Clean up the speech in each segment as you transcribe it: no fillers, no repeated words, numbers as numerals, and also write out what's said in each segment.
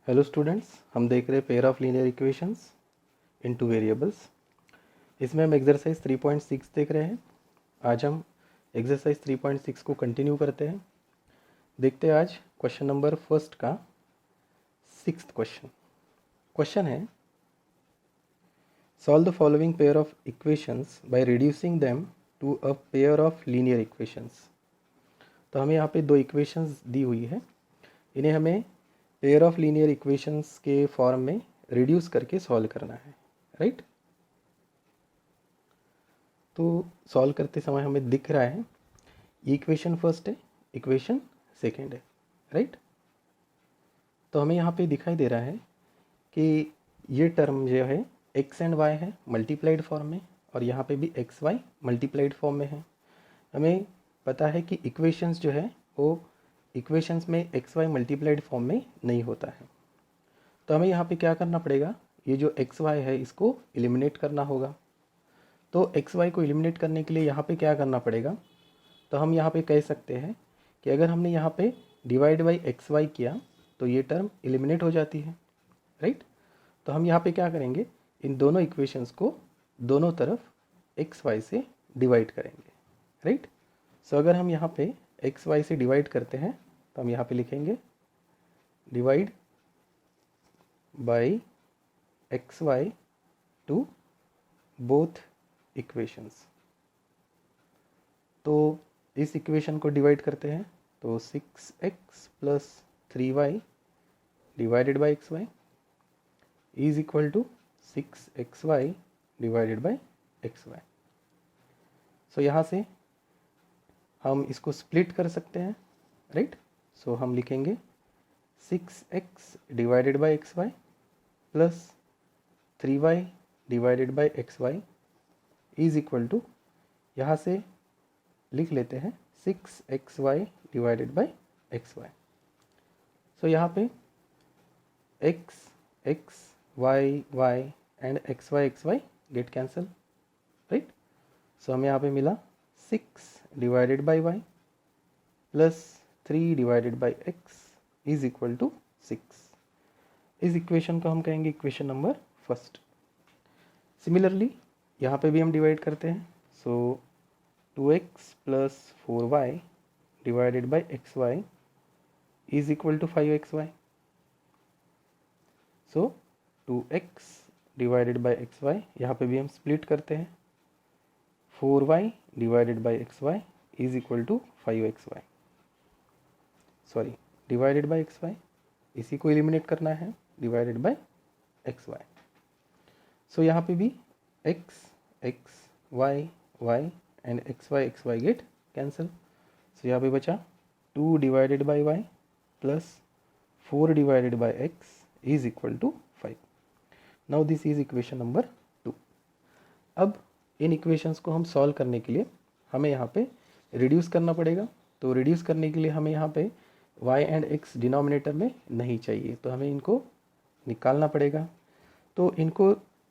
Hello students, हम देख रहे हैं pair of linear equations in two variables. इसमें हम एक्सरसाइज 3.6 देख रहे हैं। आज हम एक्सरसाइज 3.6 को कंटिन्यू करते हैं। देखते हैं आज क्वेश्चन नंबर फर्स्ट का 6th क्वेश्चन है, solve the following pair of equations by reducing them to a pair of linear equations. तो हमें यहाँ पे दो इक्वेशंस दी हुई है, इन्हें हमें पेयर ऑफ लीनियर इक्वेशंस के फॉर्म में रिड्यूस करके सॉल्व करना है, राइट। तो सॉल्व करते समय हमें दिख रहा है इक्वेशन फर्स्ट है, इक्वेशन सेकंड है, राइट। तो हमें यहाँ पे दिखाई दे रहा है कि ये टर्म जो है एक्स एंड वाई है मल्टीप्लाइड फॉर्म में, और यहाँ पे भी एक्स वाई मल्टीप्लाइड फॉर्म में है। हमें पता है कि इक्वेशंस जो है वो इक्वेशंस में एक्स वाई मल्टीप्लाइड फॉर्म में नहीं होता है। तो हमें यहाँ पे क्या करना पड़ेगा, ये जो एक्स वाई है इसको एलिमिनेट करना होगा। तो एक्स वाई को एलिमिनेट करने के लिए यहाँ पे क्या करना पड़ेगा, तो हम यहाँ पे कह सकते हैं कि अगर हमने यहाँ पे डिवाइड बाई एक्स वाई किया तो ये टर्म एलिमिनेट हो जाती है, राइट। तो हम यहाँ पे क्या करेंगे, इन दोनों इक्वेशंस को दोनों तरफ एक्स वाई से डिवाइड करेंगे, राइट। सो अगर हम यहाँ पे एक्स वाई से डिवाइड करते हैं तो हम यहाँ पे लिखेंगे divide by x y to both equations. तो इस इक्वेशन को डिवाइड करते हैं तो 6x plus 3y divided by x y is equal to 6xy divided by x y. So यहाँ से हम इसको स्प्लिट कर सकते हैं, राइट। सो हम लिखेंगे 6x divided by x y plus 3y divided by x y is equal to, यहाँ से लिख लेते हैं 6xy divided by x y. So यहाँ पे x x y y and xy get cancel, right. So हमें यहाँ पे मिला 6 divided by y plus 3 divided by x is equal to 6। इस इक्वेशन को हम कहेंगे इक्वेशन नंबर फर्स्ट। सिमिलरली यहाँ पे भी हम डिवाइड करते हैं। So 2x plus 4y divided by x y is equal to 5xy। So 2x divided by x y, यहाँ पे भी हम स्प्लिट करते हैं, 4y divided by x y is equal to 5xy, sorry divided by x y, इसी को eliminate करना है, divided by x y. So यहाँ पे भी x x y y and x y get cancel. So यहाँ पे बचा 2 divided by y plus 4 divided by x is equal to 5। Now this is equation number 2। अब इन equations को हम solve करने के लिए हमें यहाँ पे रिड्यूस करना पड़ेगा। तो रिड्यूस करने के लिए हमें यहाँ पे y एंड x डिनोमिनेटर में नहीं चाहिए, तो हमें इनको निकालना पड़ेगा। तो इनको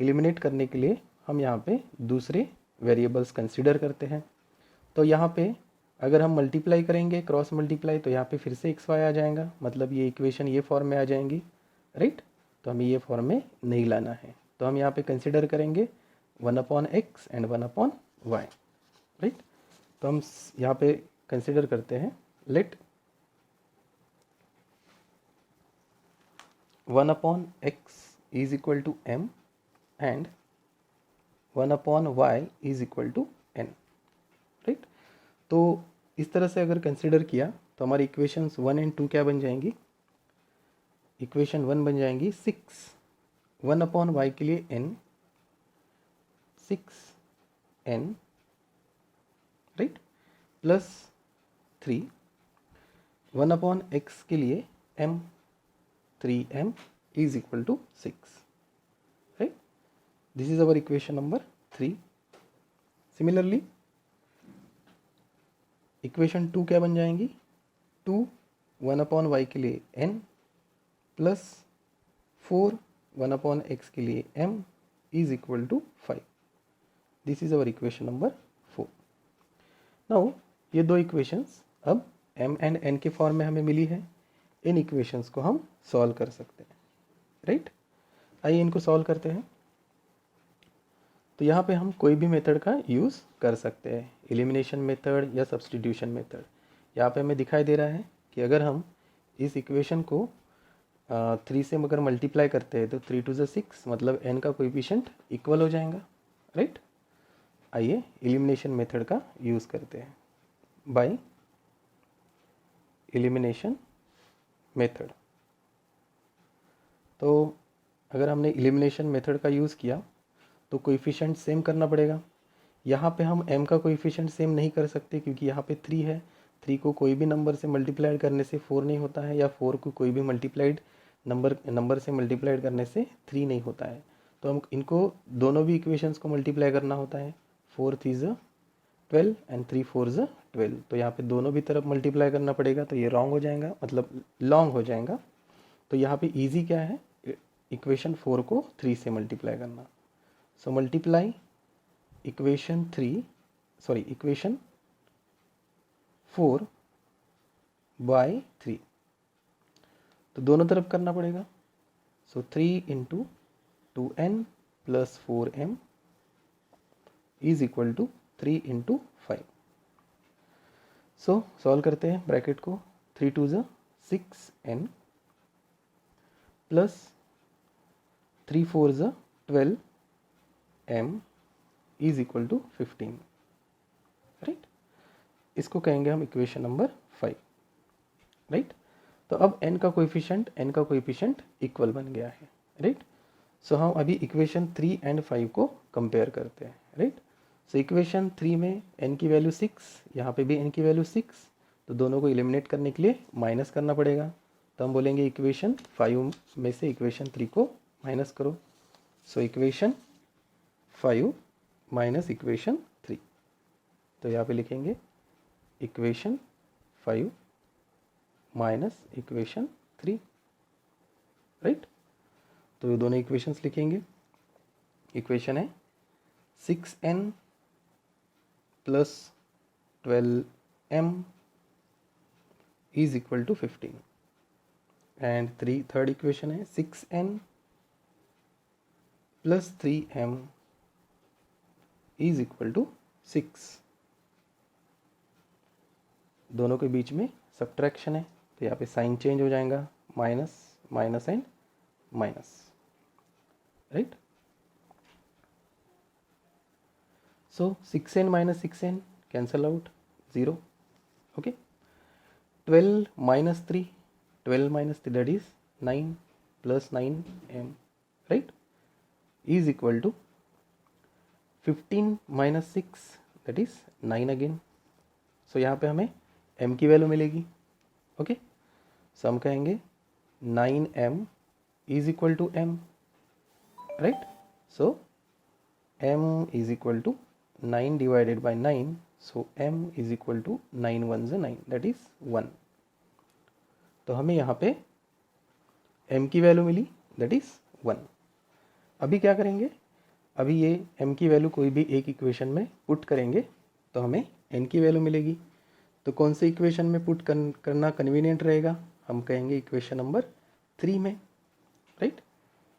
एलिमिनेट करने के लिए हम यहाँ पे दूसरे वेरिएबल्स कंसीडर करते हैं। तो यहाँ पे अगर हम मल्टीप्लाई करेंगे, क्रॉस मल्टीप्लाई, तो यहाँ पे फिर से एक्स वाई आ जाएगा, मतलब ये इक्वेशन ये फॉर्म में आ जाएंगी, राइट। तो हमें ये फॉर्म में नहीं लाना है, तो हम यहाँ पे कंसीडर करेंगे 1/x एंड 1/y, राइट। तो हम यहाँ पे कंसीडर करते हैं, let 1/x is equal to m and 1/y is equal to n, right. तो इस तरह से अगर कंसिडर किया तो हमारी इक्वेशंस 1 एंड 2 क्या बन जाएंगी, इक्वेशन 1 बन जाएंगी 6 1/y के लिए n 6n, right, plus 3 1/x के लिए m 3m is equal to 6, right. This is our equation number 3। Similarly equation 2 क्या बन जाएंगी, 2 1/y के लिए n प्लस 4 1/x के लिए m is equal to 5। This is our equation number 4। Now ये दो इक्वेशंस अब m एंड n के फॉर्म में हमें मिली है। इन इक्वेशंस को हम सॉल्व कर सकते हैं, राइट। आइए इनको सॉल्व करते हैं। तो यहाँ पे हम कोई भी मेथड का यूज़ कर सकते हैं, एलिमिनेशन मेथड या सब्स्टिट्यूशन मेथड। यहाँ पे हमें दिखाई दे रहा है कि अगर हम इस इक्वेशन को 3 से अगर मल्टीप्लाई करते हैं तो 3 टू ज़ 6, मतलब n का कोएफिशिएंट इक्वल हो जाएगा, राइट। आइए एलिमिनेशन मेथड का यूज़ करते हैं, बाय एलिमिनेशन मेथड। तो अगर हमने एलिमिनेशन मेथड का यूज़ किया तो कोएफिशिएंट सेम करना पड़ेगा। यहाँ पे हम m का कोएफिशिएंट सेम नहीं कर सकते क्योंकि यहाँ पे 3 है। 3 को कोई भी नंबर से मल्टीप्लाई करने से 4 नहीं होता है, या 4 को कोई भी मल्टीप्लाइड नंबर से मल्टीप्लाई करने से 3 नहीं होता है। तो हम इनको दोनों भी इक्वेशंस को मल्टीप्लाई करना होता है। 4 3 ज़ 12 एंड 3 4 ज़ 12। तो यहाँ पे दोनों भी तरफ मल्टीप्लाई करना पड़ेगा, तो ये रॉन्ग हो जाएगा, मतलब लॉन्ग हो जाएगा। तो यहाँ पे ईजी क्या है, इक्वेशन 4 को 3 से मल्टीप्लाई करना। So multiply equation 4 by 3। तो दोनों तरफ करना पड़ेगा। So 3 into 2n plus 4m is equal to 3 into 5। So solve करते हैं ब्रैकेट को। 3 2 ज़ 6n प्लस 3 4 ज़ 12m is equal to 15, right. इसको कहेंगे हम इक्वेशन नंबर 5, राइट। तो अब n का कोएफिशिएंट इक्वल बन गया है, राइट। सो हम अभी इक्वेशन 3 एंड 5 को कंपेयर करते हैं, राइट। सो इक्वेशन 3 में n की वैल्यू 6, यहाँ पे भी n की वैल्यू 6, तो दोनों को एलिमिनेट करने के लिए माइनस करना पड़ेगा। तो हम बोलेंगे इक्वेशन 5 में से इक्वेशन 3 को माइनस करो। So equation 5 minus equation 3। तो यहाँ पे लिखेंगे इक्वेशन 5 माइनस इक्वेशन 3, राइट। तो ये दोनों इक्वेशंस लिखेंगे। इक्वेशन है 6n plus 12m is equal to 15 and third equation है 6n plus 3m is equal to 6। दोनों के बीच में सब्ट्रैक्शन है, तो यहाँ पे साइन चेंज हो जाएगा, minus minus and minus, right. So 6n minus 6n cancel out, 0, okay. 12 minus 3, 12 minus 3 that is 9 plus 9m, right, is equal to 15 minus 6 that is 9 again. So यहाँ पे हमें m की वैल्यू मिलेगी, okay. सो हम कहेंगे 9m is equal to m, right. So m is equal to 9 divided by 9, so m is equal to 9 1 ज़ 9 that is 1। तो हमें यहाँ पे m की वैल्यू मिली दैट इज 1। अभी क्या करेंगे, अभी ये m की वैल्यू कोई भी एक इक्वेशन में पुट करेंगे तो हमें n की वैल्यू मिलेगी। तो कौन से इक्वेशन में पुट करना कन्वीनियंट रहेगा, हम कहेंगे इक्वेशन नंबर 3 में, right.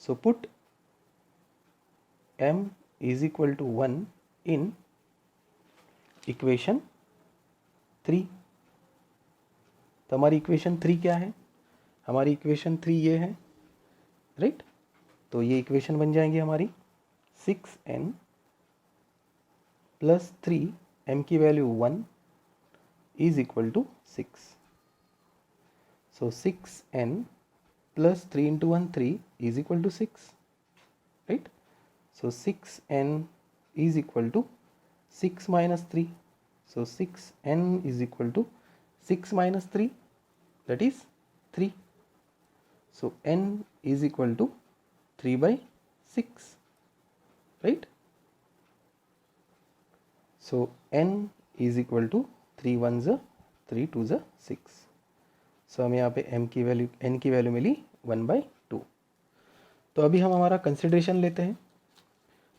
So put m is equal to 1 in equation 3। तो हमारी इक्वेशन 3 क्या है, हमारी इक्वेशन 3 ये है, राइट। तो ये इक्वेशन बन जाएंगी हमारी 6n प्लस 3, m की value 1 is equal to 6। So 6n plus 3 into 1 3 is equal to 6, right. So 6n is equal to 6 minus 3. So 6n is equal to 6 minus 3, that is 3. So n is equal to 3 by 6, right. So n is equal to 3 1 ज़ 3 2 ज़ 6। सो हमें यहाँ पे n की value मिली 1/2। तो अभी हम हमारा कंसिडरेशन लेते हैं।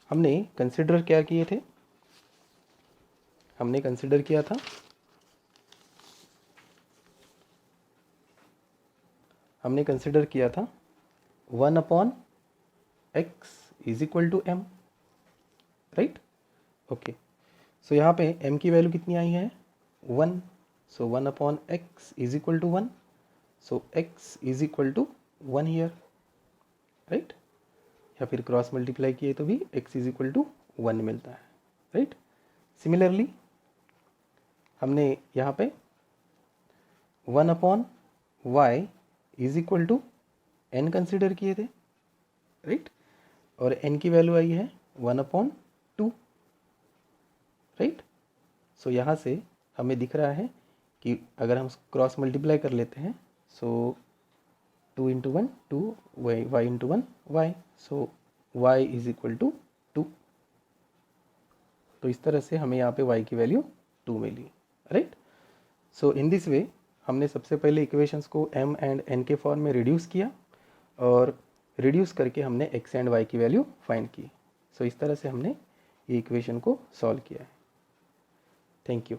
हमने कंसिडर क्या किए थे, हमने कंसिडर किया था हमने कंसिडर किया था 1 upon x is equal to m, right. Okay, so यहाँ पे m की वैल्यू कितनी आई है 1, so 1 upon x is equal to 1, so x is equal to 1 here, right. या फिर क्रॉस मल्टीप्लाई किए तो भी x इज इक्वल टू 1 मिलता है, राइट। सिमिलरली हमने यहाँ पे 1 upon y is equal to n consider किए थे, राइट, और n की वैल्यू आई है 1 अपॉन 2, राइट। सो यहाँ से हमें दिख रहा है कि अगर हम क्रॉस मल्टीप्लाई कर लेते हैं, so 2 into 1 2, y into 1 y, so y is equal to 2। तो इस तरह से हमें यहाँ पे y की वैल्यू 2 मिली, right. So in this way हमने सबसे पहले इक्वेशंस को m एंड n के फॉर्म में रिड्यूस किया और रिड्यूस करके हमने x एंड y की वैल्यू फाइंड की। सो इस तरह से हमने ये इक्वेशन को सॉल्व किया है। Thank you.